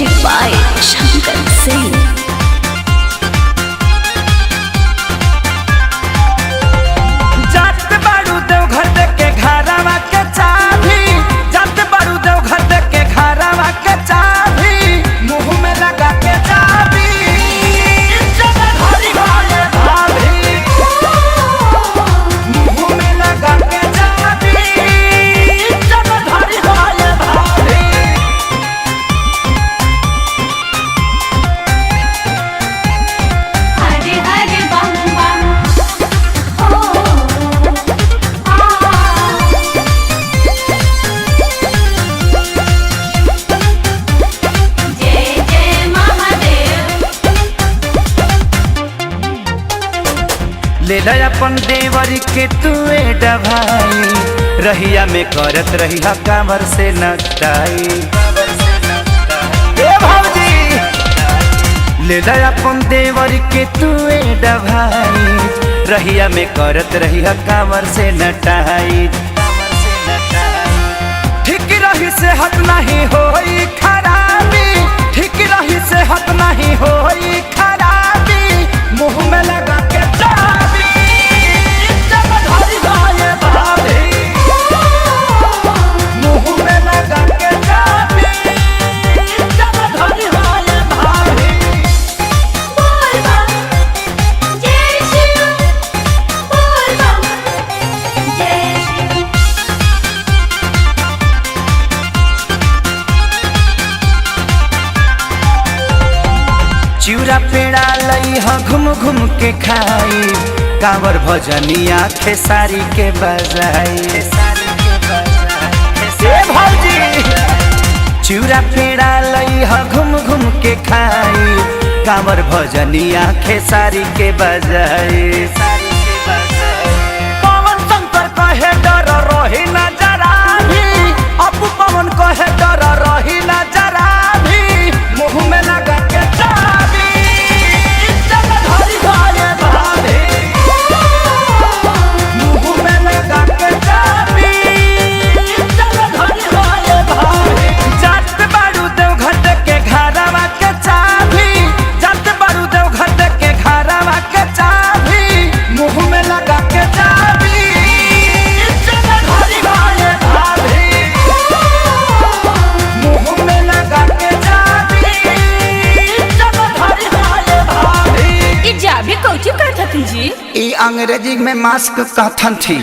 Music by Shankar Singh. ले अपन देवरी के तुए डभाई रहिया में करत रहिया कांवर से नटाई। ले अपन देवरी के तुए डभाई रहिया में करत रहिया कांवर से नटाई। ठीक रही सेहत नहीं होई खराबी, ठीक रही सेहत नहीं होई खराबी, मुंह में लगा के चिउरा पेड़ा लई ह घूम घूम के खाई, कांवर भजनिया खेसारी के बजाई। चिउरा पेड़ा लई ह घूम घूम के खाई, कांवर भजनिया खेसारी के बजाई। पवन शंकर कहे डर रही न जरा भी, अपू पवन कहे डर रही न जरा भी, मुँह में लगा के जी अंग्रेजी में मास्क कहथन थी।